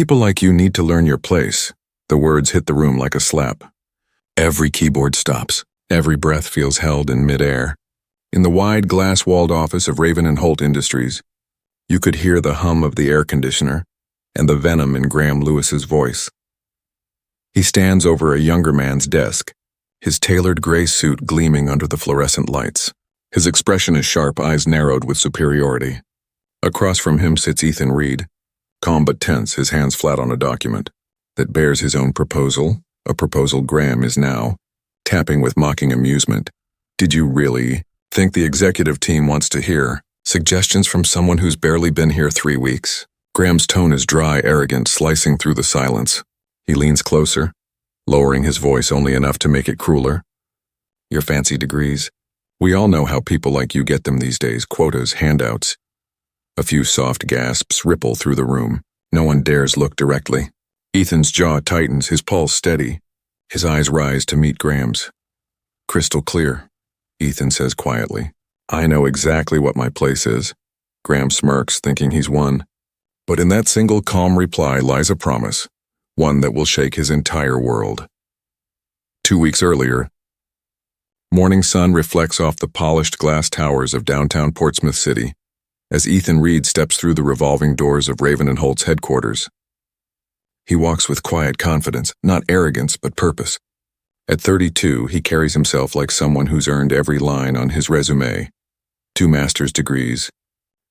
People like you need to learn your place. The words hit the room like a slap. Every keyboard stops. Every breath feels held in midair. In the wide glass-walled office of Raven and Holt Industries, you could hear the hum of the air conditioner and the venom in Graham Lewis's voice. He stands over a younger man's desk, his tailored gray suit gleaming under the fluorescent lights. His expression is sharp, eyes narrowed with superiority. Across from him sits Ethan Reed, calm but tense, his hands flat on a document that bears his own proposal, a proposal Graham is now tapping with mocking amusement. Did you really think the executive team wants to hear suggestions from someone who's barely been here 3 weeks? Graham's tone is dry, arrogant, slicing through the silence. He leans closer, lowering his voice only enough to make it crueler. Your fancy degrees. We all know how people like you get them these days, quotas, handouts. A few soft gasps ripple through the room. No one dares look directly. Ethan's jaw tightens, his pulse steady. His eyes rise to meet Graham's. Crystal clear, Ethan says quietly. I know exactly what my place is. Graham smirks, thinking he's won. But in that single calm reply lies a promise, one that will shake his entire world. 2 weeks earlier, morning sun reflects off the polished glass towers of downtown Portsmouth City as Ethan Reed steps through the revolving doors of Raven and Holt's headquarters. He walks with quiet confidence, not arrogance, but purpose. At 32, he carries himself like someone who's earned every line on his resume. 2 master's degrees,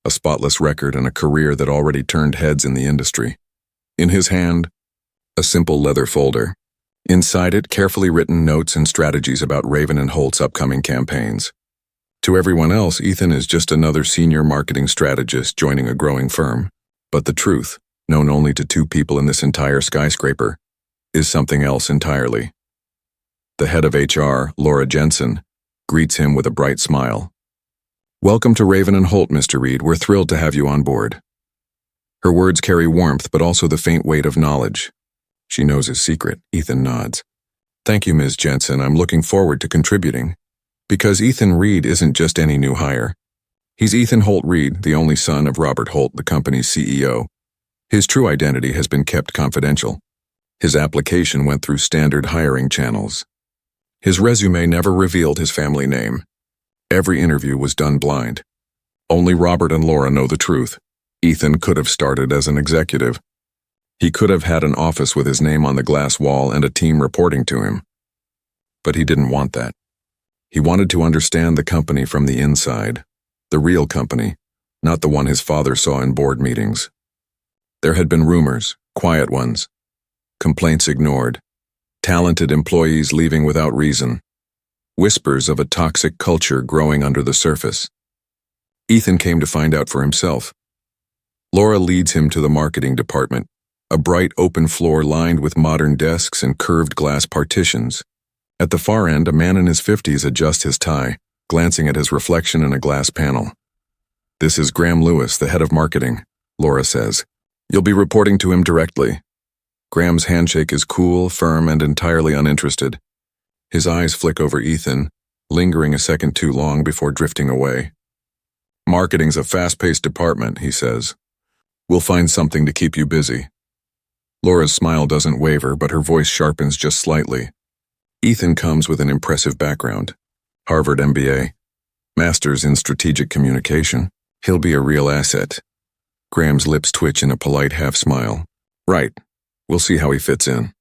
a spotless record, and a career that already turned heads in the industry. In his hand, a simple leather folder. Inside it, carefully written notes and strategies about Raven and Holt's upcoming campaigns. To everyone else, Ethan is just another senior marketing strategist joining a growing firm. But the truth, known only to 2 people in this entire skyscraper, is something else entirely. The head of HR, Laura Jensen, greets him with a bright smile. Welcome to Raven and Holt, Mr. Reed. We're thrilled to have you on board. Her words carry warmth, but also the faint weight of knowledge. She knows his secret. Ethan nods. Thank you, Ms. Jensen. I'm looking forward to contributing. Because Ethan Reed isn't just any new hire. He's Ethan Holt Reed, the only son of Robert Holt, the company's CEO. His true identity has been kept confidential. His application went through standard hiring channels. His resume never revealed his family name. Every interview was done blind. Only Robert and Laura know the truth. Ethan could have started as an executive. He could have had an office with his name on the glass wall and a team reporting to him. But he didn't want that. He wanted to understand the company from the inside, the real company, not the one his father saw in board meetings. There had been rumors, quiet ones, complaints ignored, talented employees leaving without reason, whispers of a toxic culture growing under the surface. Ethan came to find out for himself. Laura leads him to the marketing department, a bright open floor lined with modern desks and curved glass partitions. At the far end, a man in his 50s adjusts his tie, glancing at his reflection in a glass panel. This is Graham Lewis, the head of marketing, Laura says. You'll be reporting to him directly. Graham's handshake is cool, firm, and entirely uninterested. His eyes flick over Ethan, lingering a second too long before drifting away. Marketing's a fast-paced department, he says. We'll find something to keep you busy. Laura's smile doesn't waver, but her voice sharpens just slightly. Ethan comes with an impressive background. Harvard MBA, Master's in Strategic Communication. He'll be a real asset. Graham's lips twitch in a polite half-smile. Right. We'll see how he fits in.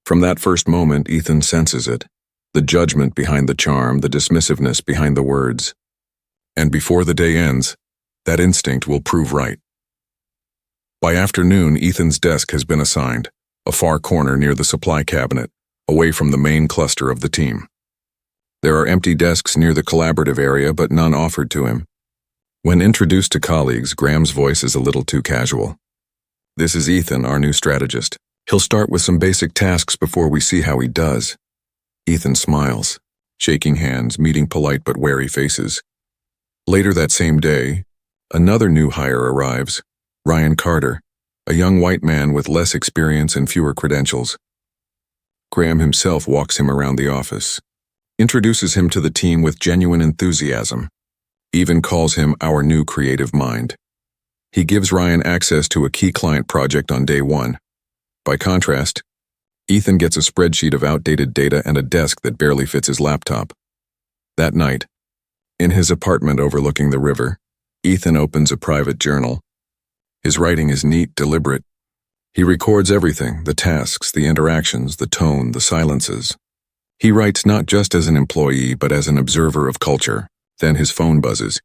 From that first moment, Ethan senses it. The judgment behind the charm, the dismissiveness behind the words. And before the day ends, that instinct will prove right. By afternoon, Ethan's desk has been assigned, a far corner near the supply cabinet, away from the main cluster of the team. There are empty desks near the collaborative area, but none offered to him. When introduced to colleagues, Graham's voice is a little too casual. This is Ethan, our new strategist. He'll start with some basic tasks before we see how he does. Ethan smiles, shaking hands, meeting polite but wary faces. Later that same day, another new hire arrives, Ryan Carter, a young white man with less experience and fewer credentials. Graham himself walks him around the office, introduces him to the team with genuine enthusiasm, even calls him our new creative mind. He gives Ryan access to a key client project on day one. By contrast, Ethan gets a spreadsheet of outdated data and a desk that barely fits his laptop. That night, in his apartment overlooking the river, Ethan opens a private journal. His writing is neat, deliberate. He records everything, the tasks, the interactions, the tone, the silences. He writes not just as an employee, but as an observer of culture. Then his phone buzzes.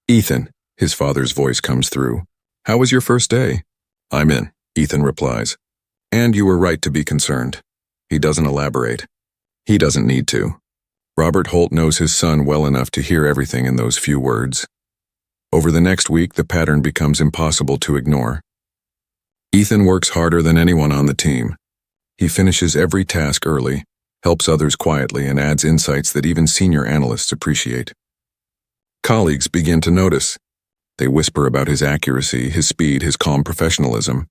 "Ethan," his father's voice comes through. "How was your first day?" "I'm in," Ethan replies. "And you were right to be concerned." He doesn't elaborate. He doesn't need to. Robert Holt knows his son well enough to hear everything in those few words. Over the next week, the pattern becomes impossible to ignore. Ethan works harder than anyone on the team. He finishes every task early, helps others quietly, and adds insights that even senior analysts appreciate. Colleagues begin to notice. They whisper about his accuracy, his speed, his calm professionalism.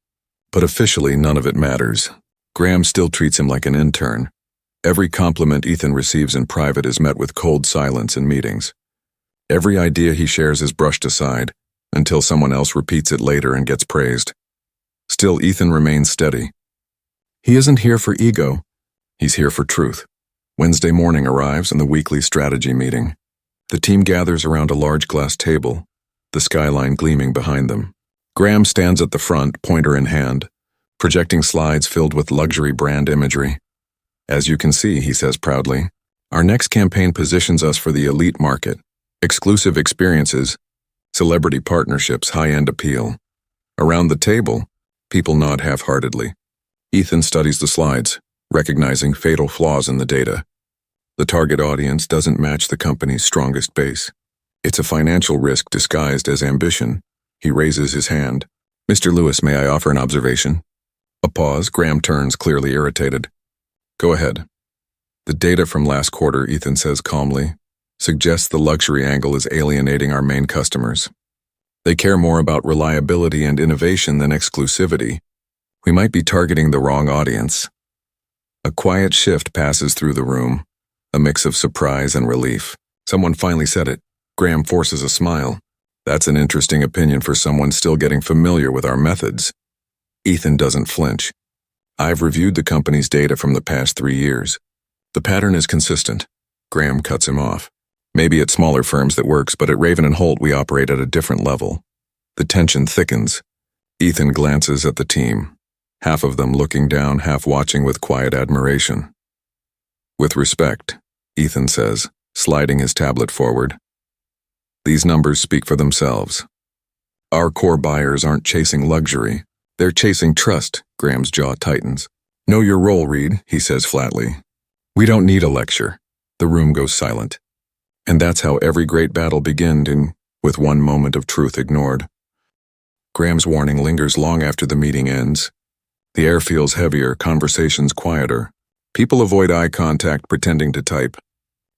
But officially, none of it matters. Graham still treats him like an intern. Every compliment Ethan receives in private is met with cold silence in meetings. Every idea he shares is brushed aside, until someone else repeats it later and gets praised. Still, Ethan remains steady. He isn't here for ego. He's here for truth. Wednesday morning arrives and the weekly strategy meeting. The team gathers around a large glass table, the skyline gleaming behind them. Graham stands at the front, pointer in hand, projecting slides filled with luxury brand imagery. "As you can see," he says proudly, "our next campaign positions us for the elite market. Exclusive experiences, celebrity partnerships, high-end appeal." Around the table, people nod half-heartedly. Ethan studies the slides, recognizing fatal flaws in the data. The target audience doesn't match the company's strongest base. It's a financial risk disguised as ambition. He raises his hand. "Mr. Lewis, may I offer an observation?" A pause. Graham turns, clearly irritated. "Go ahead." "The data from last quarter," Ethan says calmly, "suggests the luxury angle is alienating our main customers. They care more about reliability and innovation than exclusivity. We might be targeting the wrong audience." A quiet shift passes through the room, a mix of surprise and relief. Someone finally said it. Graham forces a smile. "That's an interesting opinion for someone still getting familiar with our methods." Ethan doesn't flinch. "I've reviewed the company's data from the past 3 years. The pattern is consistent." Graham cuts him off. "Maybe at smaller firms that works, but at Raven and Holt we operate at a different level." The tension thickens. Ethan glances at the team, half of them looking down, half watching with quiet admiration. "With respect," Ethan says, sliding his tablet forward. "These numbers speak for themselves. Our core buyers aren't chasing luxury. They're chasing trust." Graham's jaw tightens. "Know your role, Reed," he says flatly. "We don't need a lecture." The room goes silent. And that's how every great battle began, with one moment of truth ignored. Graham's warning lingers long after the meeting ends. The air feels heavier, conversations quieter. People avoid eye contact, pretending to type.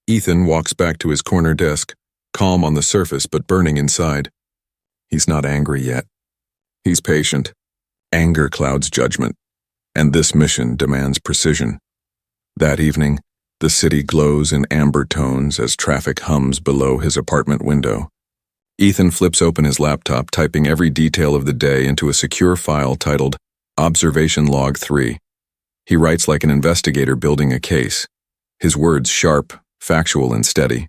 Ethan walks back to his corner desk, calm on the surface but burning inside. He's not angry yet. He's patient. Anger clouds judgment, and this mission demands precision. That evening, the city glows in amber tones as traffic hums below his apartment window. Ethan flips open his laptop, typing every detail of the day into a secure file titled Observation Log 3. He writes like an investigator building a case, his words sharp, factual, and steady.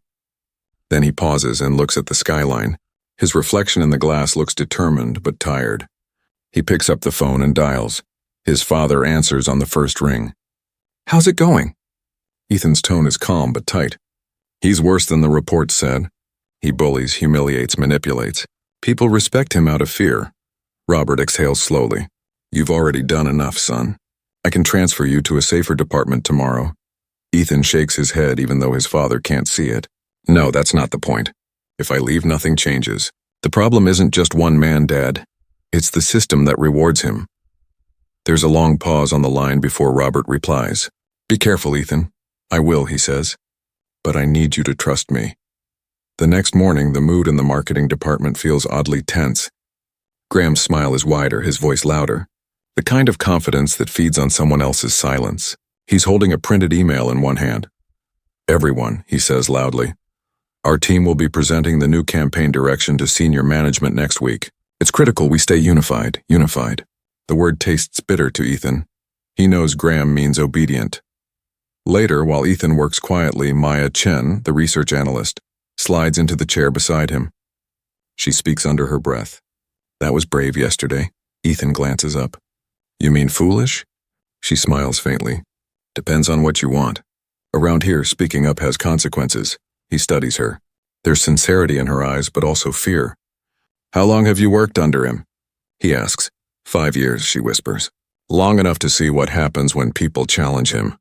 Then he pauses and looks at the skyline. His reflection in the glass looks determined but tired. He picks up the phone and dials. His father answers on the first ring. "How's it going?" Ethan's tone is calm but tight. "He's worse than the report said. He bullies, humiliates, manipulates. People respect him out of fear." Robert exhales slowly. "You've already done enough, son. I can transfer you to a safer department tomorrow." Ethan shakes his head even though his father can't see it. "No, that's not the point. If I leave, nothing changes. The problem isn't just one man, Dad. It's the system that rewards him." There's a long pause on the line before Robert replies. "Be careful, Ethan." "I will," he says. "But I need you to trust me." The next morning, the mood in the marketing department feels oddly tense. Graham's smile is wider, his voice louder. The kind of confidence that feeds on someone else's silence. He's holding a printed email in one hand. "Everyone," he says loudly. "Our team will be presenting the new campaign direction to senior management next week. It's critical we stay unified. The word tastes bitter to Ethan. He knows Graham means obedient. Later, while Ethan works quietly, Maya Chen, the research analyst, slides into the chair beside him. She speaks under her breath. That was brave yesterday. Ethan glances up. You mean foolish? She smiles faintly. Depends on what you want. Around here, speaking up has consequences. He studies her. There's sincerity in her eyes, but also fear. How long have you worked under him? He asks. 5 years, she whispers. Long enough to see what happens when people challenge him.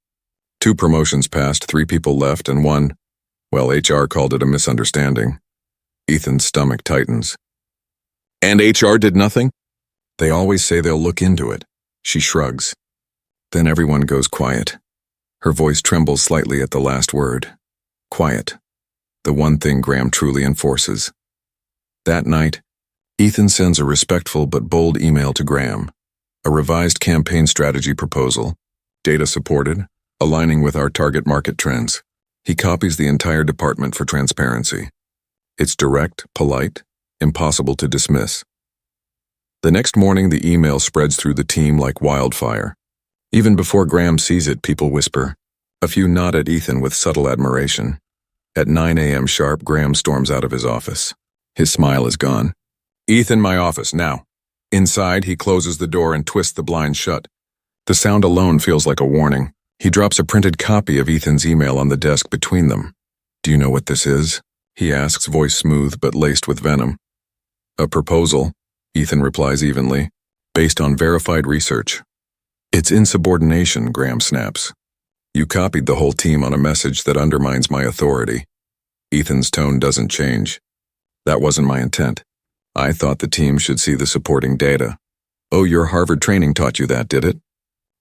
2 promotions passed, 3 people left, and one, well, HR called it a misunderstanding. Ethan's stomach tightens. And HR did nothing? They always say they'll look into it. She shrugs. Then everyone goes quiet. Her voice trembles slightly at the last word. Quiet. The one thing Graham truly enforces. That night, Ethan sends a respectful but bold email to Graham. A revised campaign strategy proposal, data supported, aligning with our target market trends. He copies the entire department for transparency. It's direct, polite, impossible to dismiss. The next morning, the email spreads through the team like wildfire. Even before Graham sees it, people whisper. A few nod at Ethan with subtle admiration. At 9 a.m. sharp, Graham storms out of his office. His smile is gone. Ethan, my office, now. Inside, he closes the door and twists the blinds shut. The sound alone feels like a warning. He drops a printed copy of Ethan's email on the desk between them. Do you know what this is? He asks, voice smooth but laced with venom. A proposal, Ethan replies evenly, based on verified research. It's insubordination, Graham snaps. You copied the whole team on a message that undermines my authority. Ethan's tone doesn't change. That wasn't my intent. I thought the team should see the supporting data. Oh, your Harvard training taught you that, did it?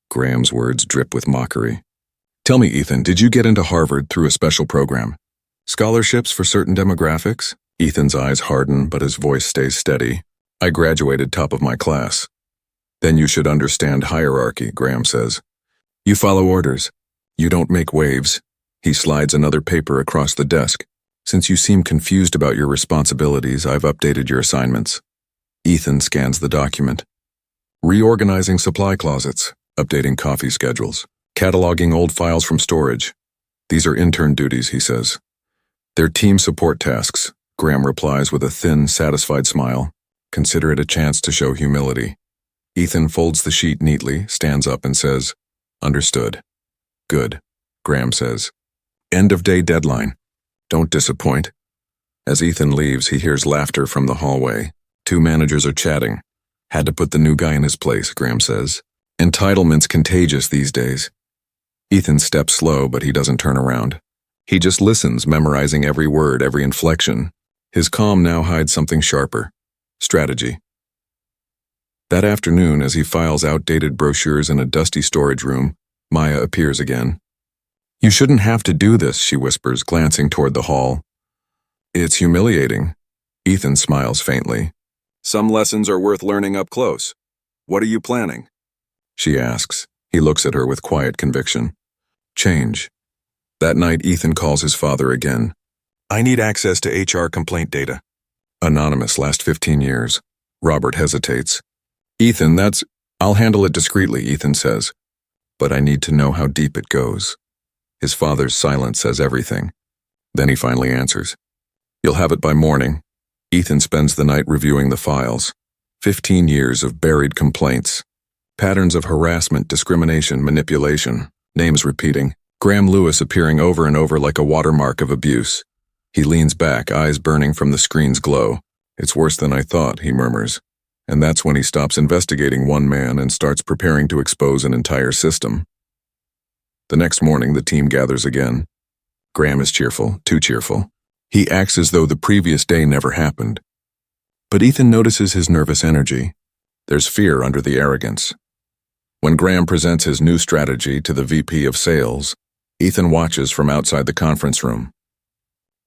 Graham's words drip with mockery. Tell me, Ethan, did you get into Harvard through a special program? Scholarships for certain demographics? Ethan's eyes harden, but his voice stays steady. I graduated top of my class. Then you should understand hierarchy, Graham says. You follow orders. You don't make waves. He slides another paper across the desk. Since you seem confused about your responsibilities, I've updated your assignments. Ethan scans the document. Reorganizing supply closets, updating coffee schedules, cataloging old files from storage. These are intern duties, he says. They're team support tasks, Graham replies with a thin, satisfied smile. Consider it a chance to show humility. Ethan folds the sheet neatly, stands up and says, Understood. Good, Graham says. End of day deadline. Don't disappoint. As Ethan leaves, he hears laughter from the hallway. 2 managers are chatting. Had to put the new guy in his place, Graham says. Entitlement's contagious these days. Ethan steps slow, but he doesn't turn around. He just listens, memorizing every word, every inflection. His calm now hides something sharper. Strategy. That afternoon, as he files outdated brochures in a dusty storage room, Maya appears again. You shouldn't have to do this, she whispers, glancing toward the hall. It's humiliating. Ethan smiles faintly. Some lessons are worth learning up close. What are you planning? She asks. He looks at her with quiet conviction. Change. That night, Ethan calls his father again. I need access to HR complaint data. Anonymous, last 15 years. Robert hesitates. Ethan, I'll handle it discreetly, Ethan says. But I need to know how deep it goes. His father's silence says everything. Then he finally answers. You'll have it by morning. Ethan spends the night reviewing the files. 15 years of buried complaints. Patterns of harassment, discrimination, manipulation. Names repeating. Graham Lewis appearing over and over like a watermark of abuse. He leans back, eyes burning from the screen's glow. It's worse than I thought, he murmurs. And that's when he stops investigating one man and starts preparing to expose an entire system. The next morning, the team gathers again. Graham is cheerful, too cheerful. He acts as though the previous day never happened. But Ethan notices his nervous energy. There's fear under the arrogance. When Graham presents his new strategy to the VP of Sales, Ethan watches from outside the conference room.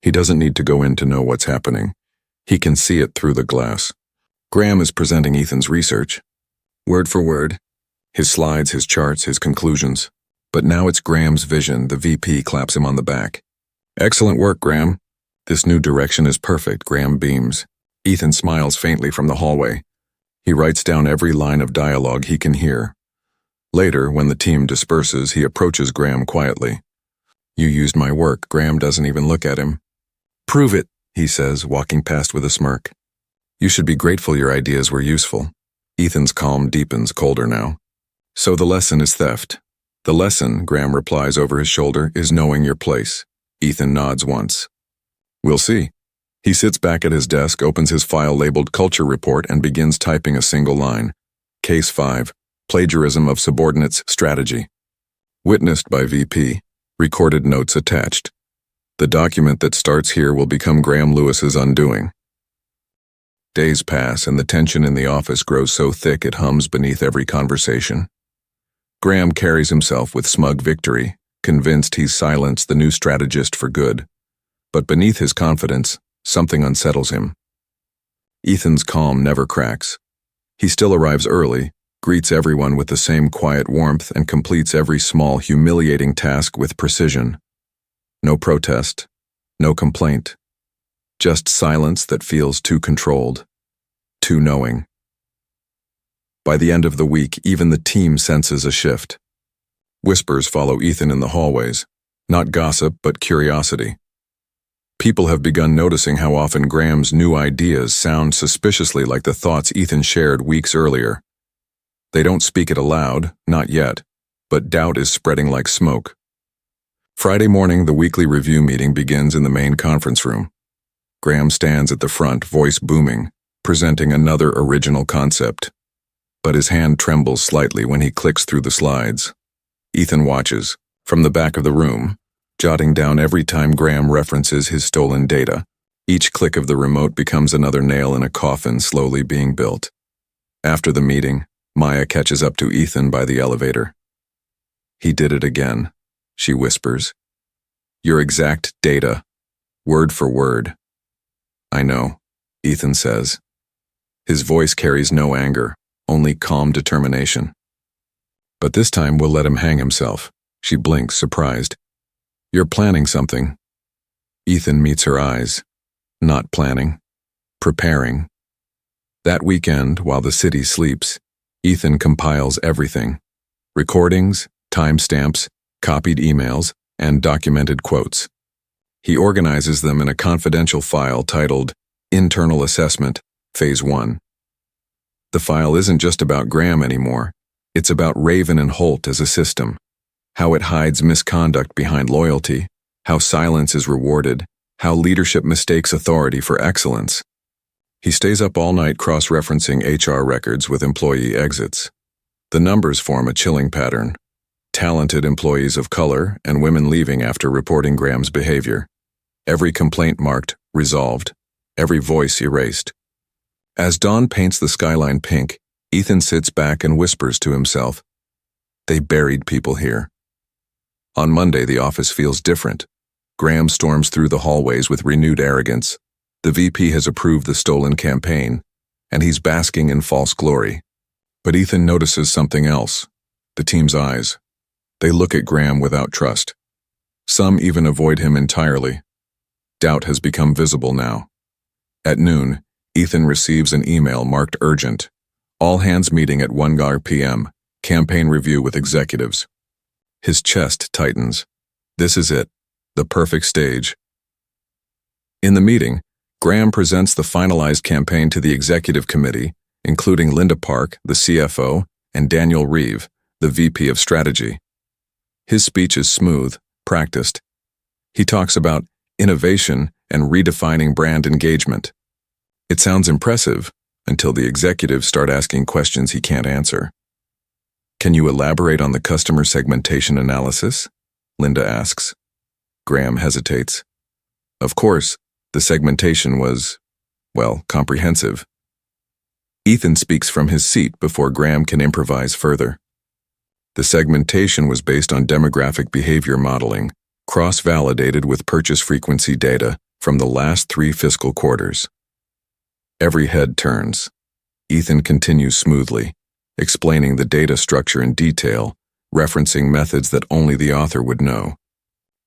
He doesn't need to go in to know what's happening. He can see it through the glass. Graham is presenting Ethan's research. Word for word. His slides, his charts, his conclusions. But now it's Graham's vision. The VP claps him on the back. Excellent work, Graham. This new direction is perfect, Graham beams. Ethan smiles faintly from the hallway. He writes down every line of dialogue he can hear. Later, when the team disperses, he approaches Graham quietly. "You used my work." Graham doesn't even look at him. "Prove it," he says, walking past with a smirk. "You should be grateful your ideas were useful." Ethan's calm deepens, colder now. "So the lesson is theft." "The lesson," Graham replies over his shoulder, "is knowing your place." Ethan nods once. "We'll see." He sits back at his desk, opens his file labeled Culture Report, and begins typing a single line. Case 5, Plagiarism of Subordinates Strategy. Witnessed by VP. Recorded notes attached. The document that starts here will become Graham Lewis's undoing. Days pass, and the tension in the office grows so thick it hums beneath every conversation. Graham carries himself with smug victory, convinced he's silenced the new strategist for good. But beneath his confidence, something unsettles him. Ethan's calm never cracks. He still arrives early, greets everyone with the same quiet warmth, and completes every small, humiliating task with precision. No protest, no complaint. Just silence that feels too controlled, too knowing. By the end of the week, even the team senses a shift. Whispers follow Ethan in the hallways, not gossip but curiosity. People have begun noticing how often Graham's new ideas sound suspiciously like the thoughts Ethan shared weeks earlier. They don't speak it aloud, not yet, but doubt is spreading like smoke. Friday morning, the weekly review meeting begins in the main conference room. Graham stands at the front, voice booming, presenting another original concept. But his hand trembles slightly when he clicks through the slides. Ethan watches, from the back of the room, jotting down every time Graham references his stolen data. Each click of the remote becomes another nail in a coffin slowly being built. After the meeting, Maya catches up to Ethan by the elevator. "He did it again," she whispers. "Your exact data, word for word." "I know," Ethan says. His voice carries no anger, only calm determination. "But this time we'll let him hang himself." She blinks, surprised. "You're planning something." Ethan meets her eyes. Not planning. Preparing. That weekend, while the city sleeps, Ethan compiles everything. Recordings, timestamps, copied emails, and documented quotes. He organizes them in a confidential file titled Internal Assessment, Phase 1. The file isn't just about Graham anymore. It's about Raven and Holt as a system. How it hides misconduct behind loyalty, how silence is rewarded, how leadership mistakes authority for excellence. He stays up all night cross-referencing HR records with employee exits. The numbers form a chilling pattern. Talented employees of color and women leaving after reporting Graham's behavior. Every complaint marked resolved, every voice erased. As dawn paints the skyline pink, Ethan sits back and whispers to himself, "They buried people here." On Monday, the office feels different. Graham storms through the hallways with renewed arrogance. The VP has approved the stolen campaign, and he's basking in false glory. But Ethan notices something else. The team's eyes. They look at Graham without trust. Some even avoid him entirely. Doubt has become visible now. At noon, Ethan receives an email marked urgent. All hands meeting at 1 p.m. Campaign review with executives. His chest tightens. This is it. The perfect stage. In the meeting, Graham presents the finalized campaign to the executive committee, including Linda Park, the CFO, and Daniel Reeve, the VP of Strategy. His speech is smooth, practiced. He talks about innovation and redefining brand engagement. It sounds impressive until the executives start asking questions he can't answer. "Can you elaborate on the customer segmentation analysis?" Linda asks. Graham hesitates. Of course, the segmentation was, well, comprehensive. Ethan speaks from his seat before Graham can improvise further. The segmentation was based on demographic behavior modeling, cross-validated with purchase frequency data from the last 3 fiscal quarters. Every head turns. Ethan continues smoothly, explaining the data structure in detail, referencing methods that only the author would know.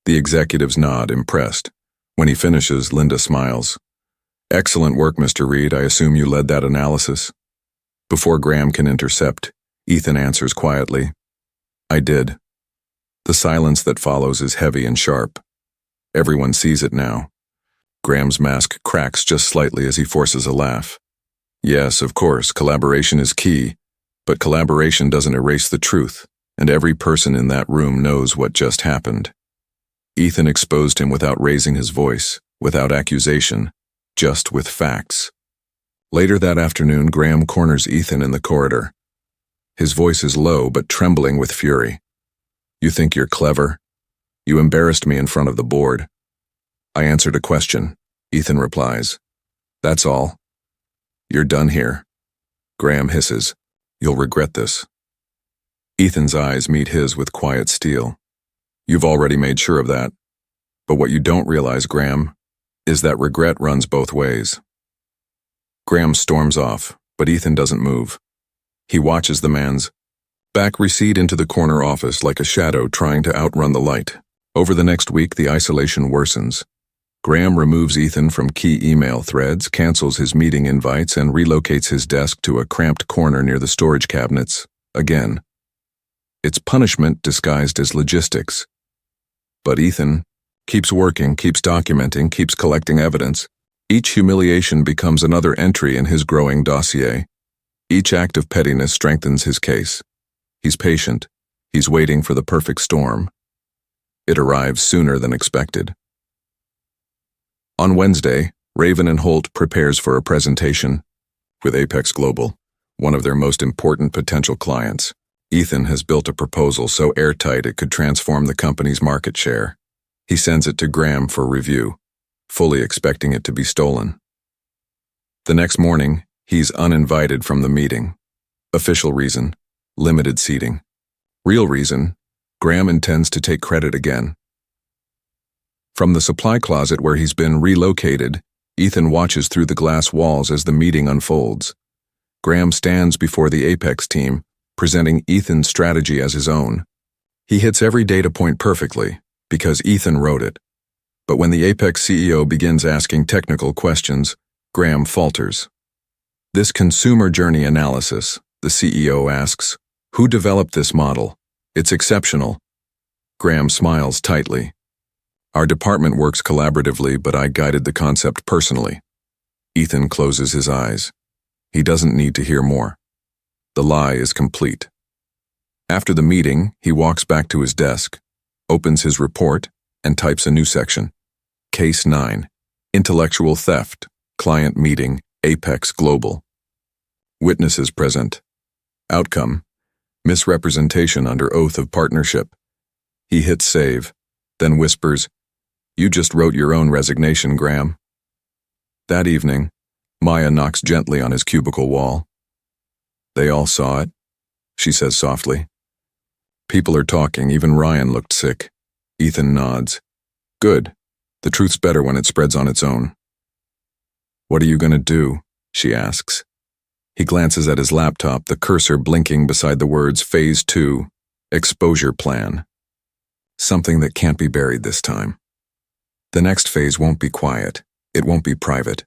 The executives nod, impressed. When he finishes, Linda smiles. Excellent work, Mr. Reed. I assume you led that analysis. Before Graham can intercept, Ethan answers quietly, I did. The silence that follows is heavy and sharp. Everyone sees it now. Graham's mask cracks just slightly as he forces a laugh. Yes, of course, collaboration is key, but collaboration doesn't erase the truth, and every person in that room knows what just happened. Ethan exposed him without raising his voice, without accusation, just with facts. Later that afternoon, Graham corners Ethan in the corridor. His voice is low but trembling with fury. You think you're clever? You embarrassed me in front of the board. I answered a question, Ethan replies. That's all. You're done here. Graham hisses. You'll regret this. Ethan's eyes meet his with quiet steel. You've already made sure of that. But what you don't realize, Graham, is that regret runs both ways. Graham storms off, but Ethan doesn't move. He watches the man's back recede into the corner office like a shadow trying to outrun the light. Over the next week, the isolation worsens. Graham removes Ethan from key email threads, cancels his meeting invites, and relocates his desk to a cramped corner near the storage cabinets, again. It's punishment disguised as logistics. But Ethan keeps working, keeps documenting, keeps collecting evidence. Each humiliation becomes another entry in his growing dossier. Each act of pettiness strengthens his case. He's patient. He's waiting for the perfect storm. It arrives sooner than expected. On Wednesday, Raven and Holt prepares for a presentation with Apex Global, one of their most important potential clients. Ethan has built a proposal so airtight it could transform the company's market share. He sends it to Graham for review, fully expecting it to be stolen. The next morning, he's uninvited from the meeting. Official reason, limited seating. Real reason, Graham intends to take credit again. From the supply closet where he's been relocated, Ethan watches through the glass walls as the meeting unfolds. Graham stands before the Apex team, presenting Ethan's strategy as his own. He hits every data point perfectly, because Ethan wrote it. But when the Apex CEO begins asking technical questions, Graham falters. This consumer journey analysis, the CEO asks, who developed this model? It's exceptional. Graham smiles tightly. Our department works collaboratively, but I guided the concept personally. Ethan closes his eyes. He doesn't need to hear more. The lie is complete. After the meeting, he walks back to his desk, opens his report, and types a new section. Case 9. Intellectual Theft. Client Meeting. Apex Global. Witnesses present. Outcome. Misrepresentation under oath of partnership. He hits save, then whispers, You just wrote your own resignation, Graham. That evening, Maya knocks gently on his cubicle wall. They all saw it, she says softly. People are talking, even Ryan looked sick. Ethan nods. Good. The truth's better when it spreads on its own. What are you going to do? She asks. He glances at his laptop, the cursor blinking beside the words Phase 2, Exposure Plan. Something that can't be buried this time. The next phase won't be quiet. It won't be private.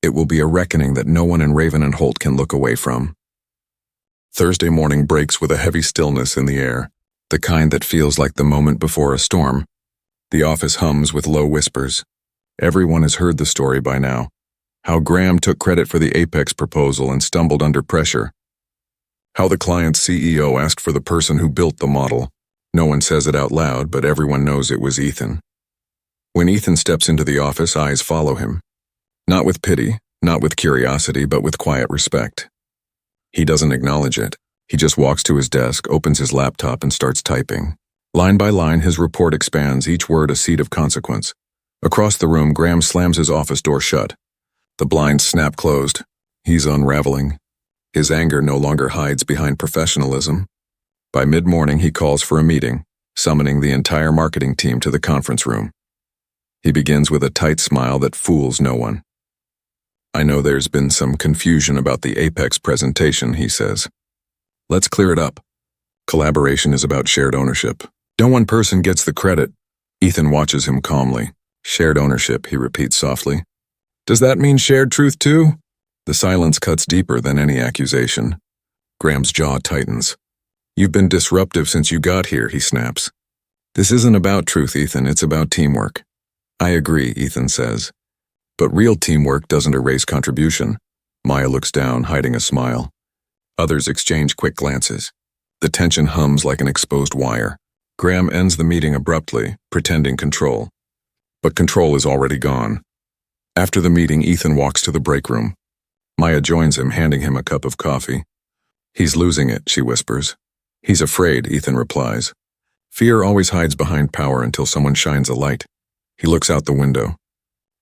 It will be a reckoning that no one in Raven and Holt can look away from. Thursday morning breaks with a heavy stillness in the air, the kind that feels like the moment before a storm. The office hums with low whispers. Everyone has heard the story by now. How Graham took credit for the Apex proposal and stumbled under pressure. How the client's CEO asked for the person who built the model. No one says it out loud, but everyone knows it was Ethan. When Ethan steps into the office, eyes follow him. Not with pity, not with curiosity, but with quiet respect. He doesn't acknowledge it. He just walks to his desk, opens his laptop, and starts typing. Line by line, his report expands, each word a seed of consequence. Across the room, Graham slams his office door shut. The blinds snap closed. He's unraveling. His anger no longer hides behind professionalism. By mid-morning, he calls for a meeting, summoning the entire marketing team to the conference room. He begins with a tight smile that fools no one. I know there's been some confusion about the Apex presentation, he says. Let's clear it up. Collaboration is about shared ownership. No one person gets the credit. Ethan watches him calmly. Shared ownership, he repeats softly. Does that mean shared truth too? The silence cuts deeper than any accusation. Graham's jaw tightens. You've been disruptive since you got here, he snaps. This isn't about truth, Ethan, it's about teamwork. I agree, Ethan says. But real teamwork doesn't erase contribution. Maya looks down, hiding a smile. Others exchange quick glances. The tension hums like an exposed wire. Graham ends the meeting abruptly, pretending control. But control is already gone. After the meeting, Ethan walks to the break room. Maya joins him, handing him a cup of coffee. He's losing it, she whispers. He's afraid, Ethan replies. Fear always hides behind power until someone shines a light. He looks out the window.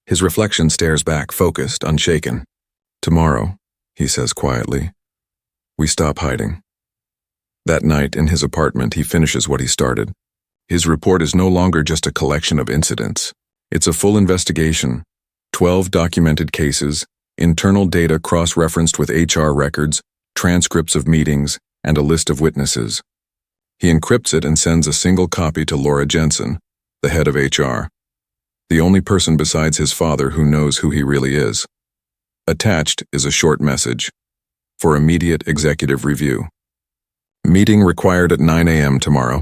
His reflection stares back, focused, unshaken. Tomorrow, he says quietly, we stop hiding. That night, in his apartment, he finishes what he started. His report is no longer just a collection of incidents. It's a full investigation. 12 documented cases, internal data cross-referenced with HR records, transcripts of meetings, and a list of witnesses. He encrypts it and sends a single copy to Laura Jensen, the head of HR, the only person besides his father who knows who he really is. Attached is a short message. For immediate executive review. Meeting required at 9 a.m. tomorrow.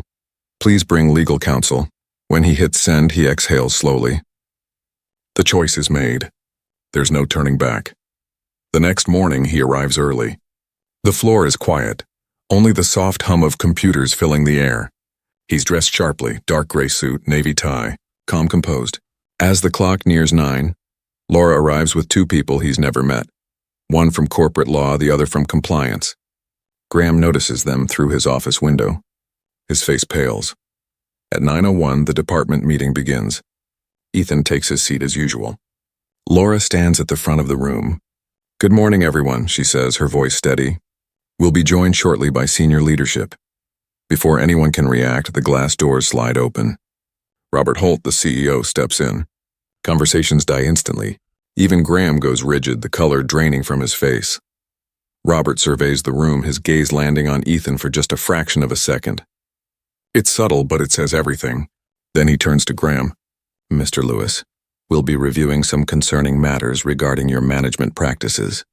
Please bring legal counsel. When he hits send, he exhales slowly. The choice is made. There's no turning back. The next morning, he arrives early. The floor is quiet, only the soft hum of computers filling the air. He's dressed sharply, dark gray suit, navy tie, calm composed. As the clock nears 9, Laura arrives with 2 people he's never met. One from corporate law, the other from compliance. Graham notices them through his office window. His face pales. At 9:01, the department meeting begins. Ethan takes his seat as usual. Laura stands at the front of the room. Good morning, everyone, she says, her voice steady. We'll be joined shortly by senior leadership. Before anyone can react, the glass doors slide open. Robert Holt, the CEO, steps in. Conversations die instantly. Even Graham goes rigid, the color draining from his face. Robert surveys the room, his gaze landing on Ethan for just a fraction of a second. It's subtle, but it says everything. Then he turns to Graham. Mr. Lewis, we'll be reviewing some concerning matters regarding your management practices.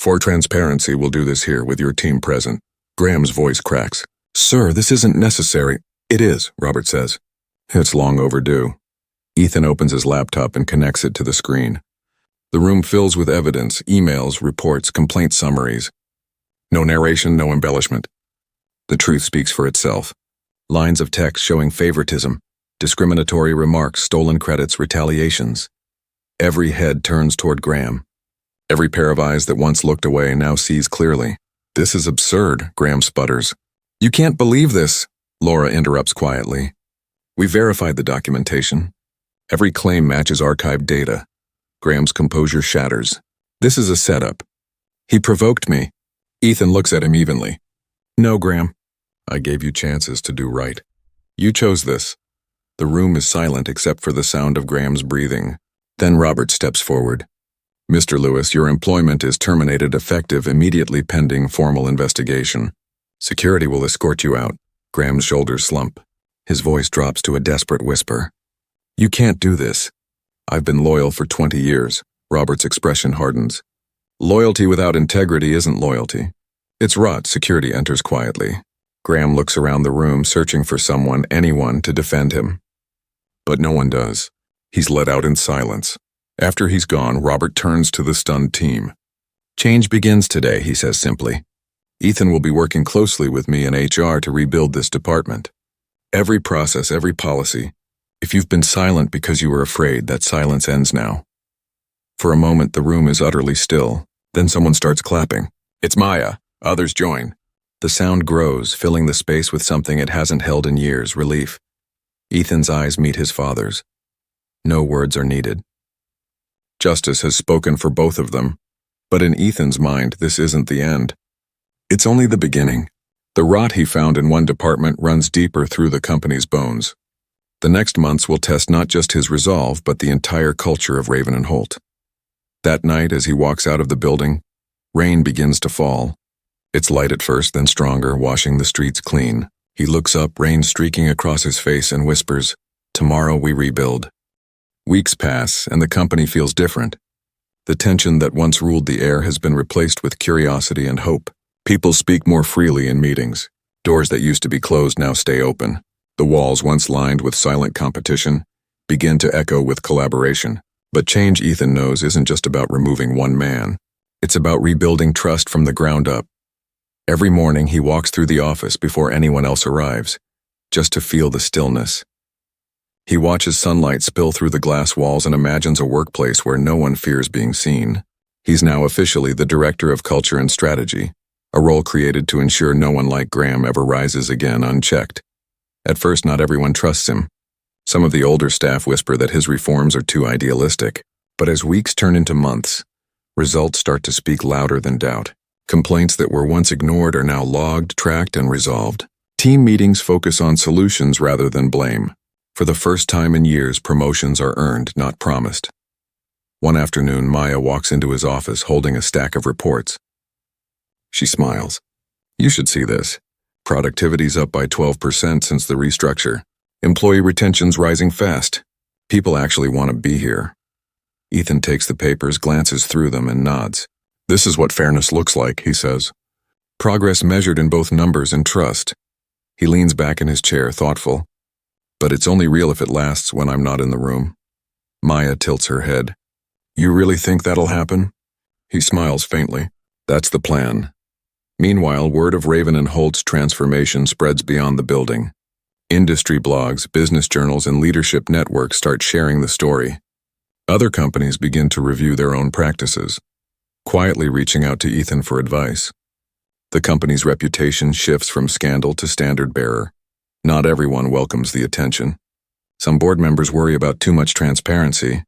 For transparency, we'll do this here with your team present. Graham's voice cracks. Sir, this isn't necessary. It is, Robert says. It's long overdue. Ethan opens his laptop and connects it to the screen. The room fills with evidence, emails, reports, complaint summaries. No narration, no embellishment. The truth speaks for itself. Lines of text showing favoritism, discriminatory remarks, stolen credits, retaliations. Every head turns toward Graham. Every pair of eyes that once looked away now sees clearly. This is absurd, Graham sputters. You can't believe this, Laura interrupts quietly. We verified the documentation. Every claim matches archived data. Graham's composure shatters. This is a setup. He provoked me. Ethan looks at him evenly. No, Graham. I gave you chances to do right. You chose this. The room is silent except for the sound of Graham's breathing. Then Robert steps forward. Mr. Lewis, your employment is terminated effective immediately pending formal investigation. Security will escort you out. Graham's shoulders slump. His voice drops to a desperate whisper. You can't do this. I've been loyal for 20 years. Robert's expression hardens. Loyalty without integrity isn't loyalty. It's rot. Security enters quietly. Graham looks around the room, searching for someone, anyone, to defend him. But no one does. He's let out in silence. After he's gone, Robert turns to the stunned team. Change begins today, he says simply. Ethan will be working closely with me and HR to rebuild this department. Every process, every policy. If you've been silent because you were afraid, that silence ends now. For a moment, the room is utterly still. Then someone starts clapping. It's Maya. Others join. The sound grows, filling the space with something it hasn't held in years, relief. Ethan's eyes meet his father's. No words are needed. Justice has spoken for both of them. But in Ethan's mind, this isn't the end. It's only the beginning. The rot he found in one department runs deeper through the company's bones. The next months will test not just his resolve, but the entire culture of Raven and Holt. That night, as he walks out of the building, rain begins to fall. It's light at first, then stronger, washing the streets clean. He looks up, rain streaking across his face, and whispers, Tomorrow we rebuild. Weeks pass, and the company feels different. The tension that once ruled the air has been replaced with curiosity and hope. People speak more freely in meetings. Doors that used to be closed now stay open. The walls once lined with silent competition begin to echo with collaboration. But change, Ethan knows, isn't just about removing one man. It's about rebuilding trust from the ground up. Every morning he walks through the office before anyone else arrives, just to feel the stillness. He watches sunlight spill through the glass walls and imagines a workplace where no one fears being seen. He's now officially the Director of Culture and Strategy, a role created to ensure no one like Graham ever rises again unchecked. At first, not everyone trusts him. Some of the older staff whisper that his reforms are too idealistic. But as weeks turn into months, results start to speak louder than doubt. Complaints that were once ignored are now logged, tracked, and resolved. Team meetings focus on solutions rather than blame. For the first time in years, promotions are earned, not promised. One afternoon, Maya walks into his office holding a stack of reports. She smiles. You should see this. Productivity's up by 12% since the restructure. Employee retention's rising fast. People actually want to be here. Ethan takes the papers, glances through them, and nods. This is what fairness looks like, he says. Progress measured in both numbers and trust. He leans back in his chair, thoughtful. But it's only real if it lasts when I'm not in the room. Maya tilts her head. You really think that'll happen? He smiles faintly. That's the plan. Meanwhile, word of Raven and Holt's transformation spreads beyond the building. Industry blogs, business journals, and leadership networks start sharing the story. Other companies begin to review their own practices, quietly reaching out to Ethan for advice. The company's reputation shifts from scandal to standard bearer. Not everyone welcomes the attention. Some board members worry about too much transparency,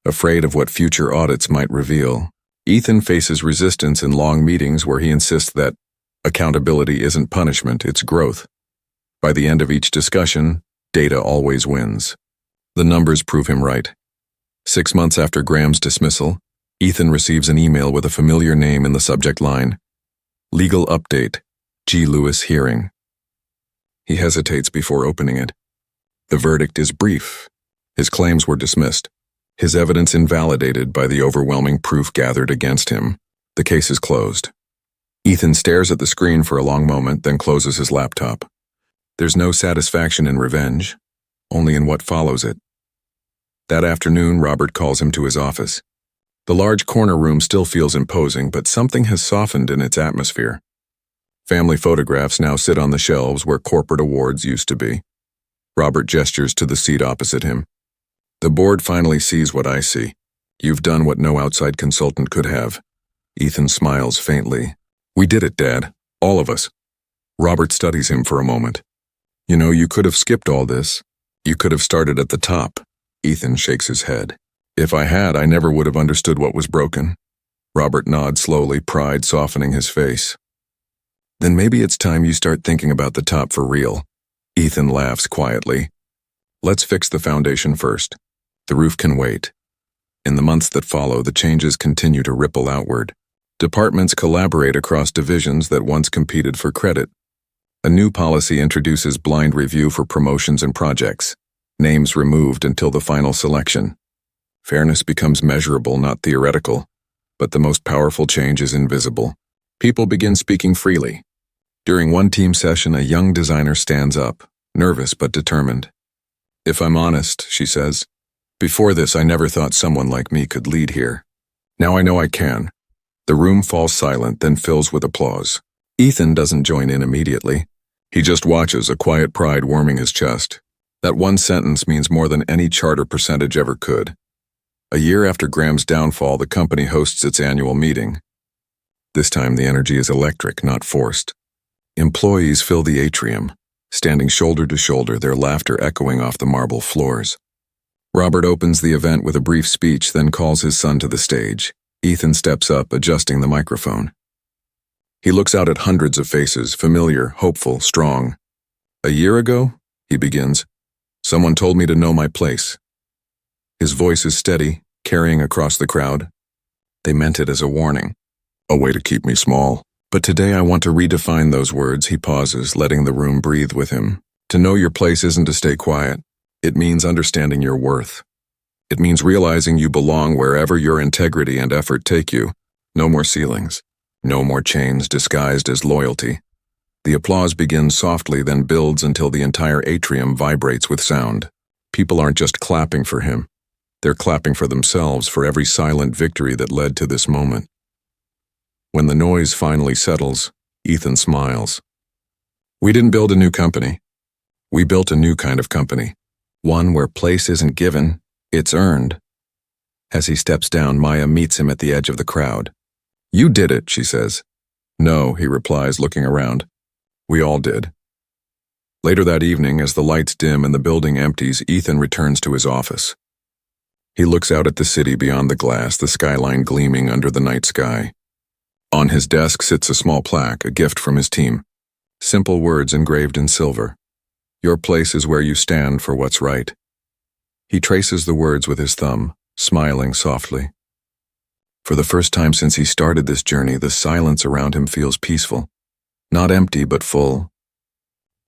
afraid of what future audits might reveal. Ethan faces resistance in long meetings where he insists that accountability isn't punishment, it's growth. By the end of each discussion, data always wins. The numbers prove him right. 6 months after Graham's dismissal, Ethan receives an email with a familiar name in the subject line. Legal update, G. Lewis hearing. He hesitates before opening it. The verdict is brief. His claims were dismissed. His evidence invalidated by the overwhelming proof gathered against him. The case is closed. Ethan stares at the screen for a long moment, then closes his laptop. There's no satisfaction in revenge, only in what follows it. That afternoon, Robert calls him to his office. The large corner room still feels imposing, but something has softened in its atmosphere. Family photographs now sit on the shelves where corporate awards used to be. Robert gestures to the seat opposite him. The board finally sees what I see. You've done what no outside consultant could have. Ethan smiles faintly. We did it, Dad. All of us. Robert studies him for a moment. You know, you could have skipped all this. You could have started at the top. Ethan shakes his head. If I had, I never would have understood what was broken. Robert nods slowly, pride softening his face. Then maybe it's time you start thinking about the top for real. Ethan laughs quietly. Let's fix the foundation first. The roof can wait. In the months that follow, the changes continue to ripple outward. Departments collaborate across divisions that once competed for credit. A new policy introduces blind review for promotions and projects. Names removed until the final selection. Fairness becomes measurable, not theoretical. But the most powerful change is invisible. People begin speaking freely. During one team session, a young designer stands up, nervous but determined. If I'm honest, she says, before this I never thought someone like me could lead here. Now I know I can. The room falls silent, then fills with applause. Ethan doesn't join in immediately. He just watches, a quiet pride warming his chest. That one sentence means more than any charter percentage ever could. A year after Graham's downfall, the company hosts its annual meeting. This time the energy is electric, not forced. Employees fill the atrium, standing shoulder to shoulder, their laughter echoing off the marble floors. Robert opens the event with a brief speech, then calls his son to the stage. Ethan steps up, adjusting the microphone. He looks out at hundreds of faces, familiar, hopeful, strong. A year ago, he begins, someone told me to know my place. His voice is steady, carrying across the crowd. They meant it as a warning, a way to keep me small. But today I want to redefine those words. He pauses, letting the room breathe with him. To know your place isn't to stay quiet. It means understanding your worth. It means realizing you belong wherever your integrity and effort take you. No more ceilings. No more chains disguised as loyalty. The applause begins softly, then builds until the entire atrium vibrates with sound. People aren't just clapping for him. They're clapping for themselves for every silent victory that led to this moment. When the noise finally settles, Ethan smiles. We didn't build a new company. We built a new kind of company. One where place isn't given, it's earned. As he steps down, Maya meets him at the edge of the crowd. You did it, she says. No, he replies, looking around. We all did. Later that evening, as the lights dim and the building empties, Ethan returns to his office. He looks out at the city beyond the glass, the skyline gleaming under the night sky. On his desk sits a small plaque, a gift from his team. Simple words engraved in silver. Your place is where you stand for what's right. He traces the words with his thumb, smiling softly. For the first time since he started this journey, the silence around him feels peaceful. Not empty, but full.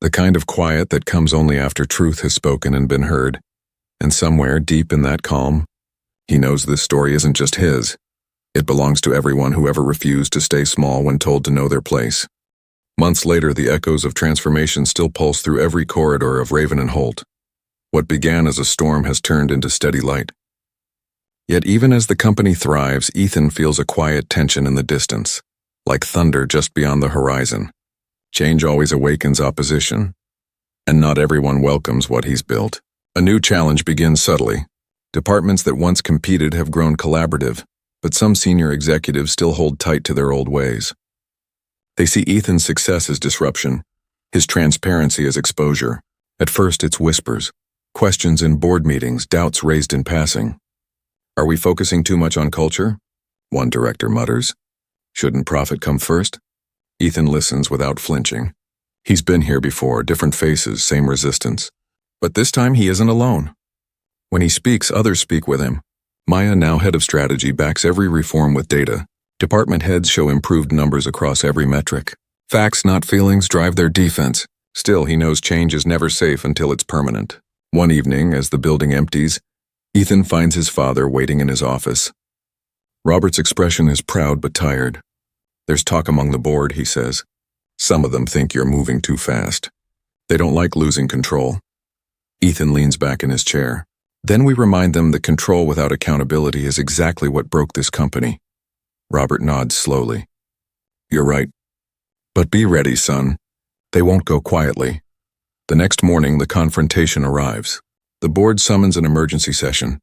The kind of quiet that comes only after truth has spoken and been heard. And somewhere deep in that calm, he knows this story isn't just his. It belongs to everyone who ever refused to stay small when told to know their place. Months later, the echoes of transformation still pulse through every corridor of Raven and Holt. What began as a storm has turned into steady light. Yet even as the company thrives, Ethan feels a quiet tension in the distance, like thunder just beyond the horizon. Change always awakens opposition, and not everyone welcomes what he's built. A new challenge begins subtly. Departments that once competed have grown collaborative, but some senior executives still hold tight to their old ways. They see Ethan's success as disruption, his transparency as exposure. At first it's whispers, questions in board meetings, doubts raised in passing. Are we focusing too much on culture? One director mutters. Shouldn't profit come first? Ethan listens without flinching. He's been here before, different faces, same resistance. But this time he isn't alone. When he speaks, others speak with him. Maya, now head of strategy, backs every reform with data. Department heads show improved numbers across every metric. Facts, not feelings, drive their defense. Still, he knows change is never safe until it's permanent. One evening, as the building empties, Ethan finds his father waiting in his office. Robert's expression is proud but tired. There's talk among the board, he says. Some of them think you're moving too fast. They don't like losing control. Ethan leans back in his chair. Then we remind them that control without accountability is exactly what broke this company. Robert nods slowly. You're right. But be ready, son. They won't go quietly. The next morning, the confrontation arrives. The board summons an emergency session.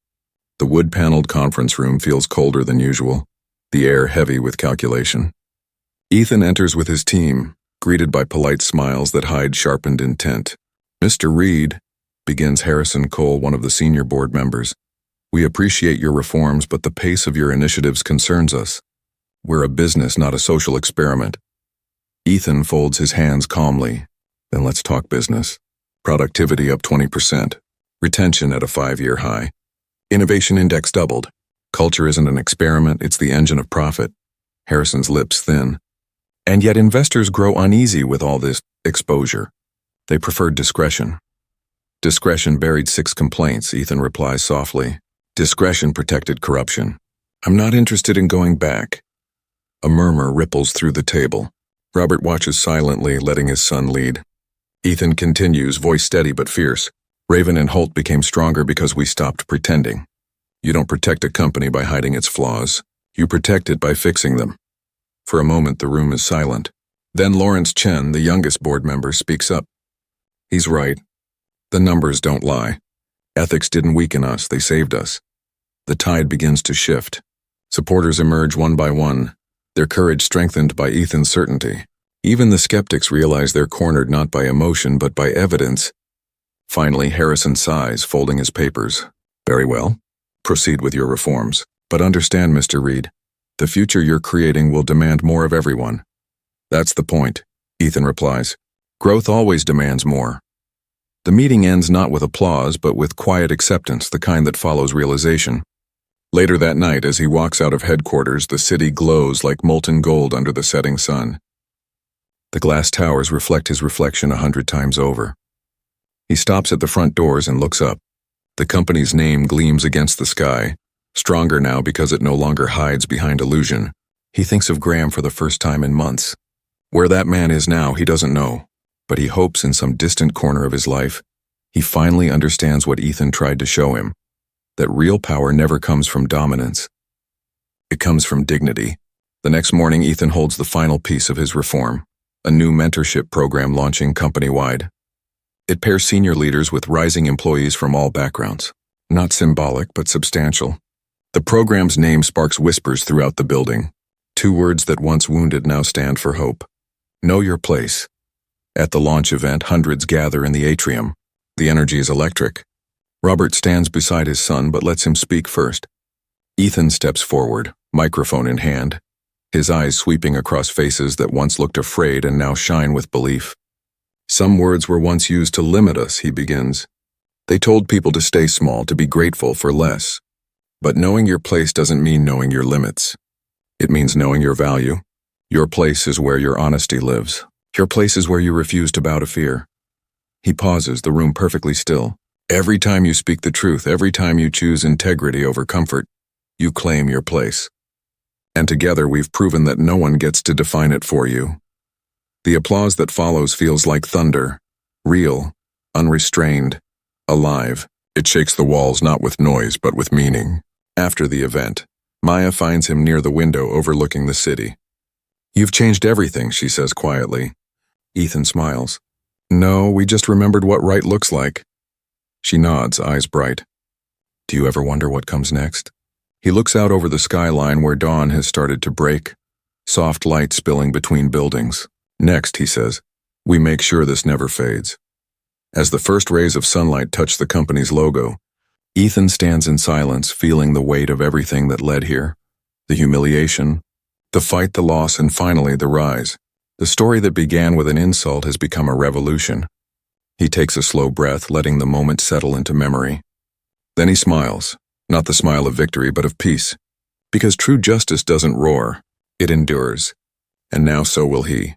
The wood-paneled conference room feels colder than usual, the air heavy with calculation. Ethan enters with his team, greeted by polite smiles that hide sharpened intent. Mr. Reed, begins Harrison Cole, one of the senior board members. We appreciate your reforms, but the pace of your initiatives concerns us. We're a business, not a social experiment. Ethan folds his hands calmly. Then let's talk business. Productivity up 20%. Retention at a 5-year high. Innovation index doubled. Culture isn't an experiment, it's the engine of profit. Harrison's lips thin. And yet investors grow uneasy with all this exposure. They preferred discretion. Discretion buried 6 complaints, Ethan replies softly. Discretion protected corruption. I'm not interested in going back. A murmur ripples through the table. Robert watches silently, letting his son lead. Ethan continues, voice steady but fierce. Raven and Holt became stronger because we stopped pretending. You don't protect a company by hiding its flaws. You protect it by fixing them. For a moment, the room is silent. Then Lawrence Chen, the youngest board member, speaks up. He's right. The numbers don't lie. Ethics didn't weaken us, they saved us. The tide begins to shift. Supporters emerge one by one, their courage strengthened by Ethan's certainty. Even the skeptics realize they're cornered not by emotion but by evidence. Finally, Harrison sighs, folding his papers. Very well. Proceed with your reforms. But understand, Mr. Reed, the future you're creating will demand more of everyone. That's the point, Ethan replies. Growth always demands more. The meeting ends not with applause, but with quiet acceptance, the kind that follows realization. Later that night, as he walks out of headquarters, the city glows like molten gold under the setting sun. The glass towers reflect his reflection 100 times over. He stops at the front doors and looks up. The company's name gleams against the sky, stronger now because it no longer hides behind illusion. He thinks of Graham for the first time in months. Where that man is now, he doesn't know, but he hopes in some distant corner of his life, he finally understands what Ethan tried to show him, that real power never comes from dominance. It comes from dignity. The next morning, Ethan holds the final piece of his reform, a new mentorship program launching company-wide. It pairs senior leaders with rising employees from all backgrounds. Not symbolic, but substantial. The program's name sparks whispers throughout the building. 2 words that once wounded now stand for hope. Know your place. At the launch event, hundreds gather in the atrium. The energy is electric. Robert stands beside his son but lets him speak first. Ethan steps forward, microphone in hand, his eyes sweeping across faces that once looked afraid and now shine with belief. Some words were once used to limit us, he begins. They told people to stay small, to be grateful for less. But knowing your place doesn't mean knowing your limits. It means knowing your value. Your place is where your honesty lives. Your place is where you refuse to bow to fear. He pauses, the room perfectly still. Every time you speak the truth, every time you choose integrity over comfort, you claim your place. And together we've proven that no one gets to define it for you. The applause that follows feels like thunder, real, unrestrained, alive. It shakes the walls not with noise but with meaning. After the event, Maya finds him near the window overlooking the city. "You've changed everything," she says quietly. Ethan smiles. "No, we just remembered what right looks like." She nods, eyes bright. "Do you ever wonder what comes next?" He looks out over the skyline where dawn has started to break, soft light spilling between buildings. "Next," he says, "we make sure this never fades." As the first rays of sunlight touch the company's logo, Ethan stands in silence, feeling the weight of everything that led here. The humiliation, the fight, the loss, and finally the rise. The story that began with an insult has become a revolution. He takes a slow breath, letting the moment settle into memory. Then he smiles, not the smile of victory but of peace. Because true justice doesn't roar, it endures. And now so will he.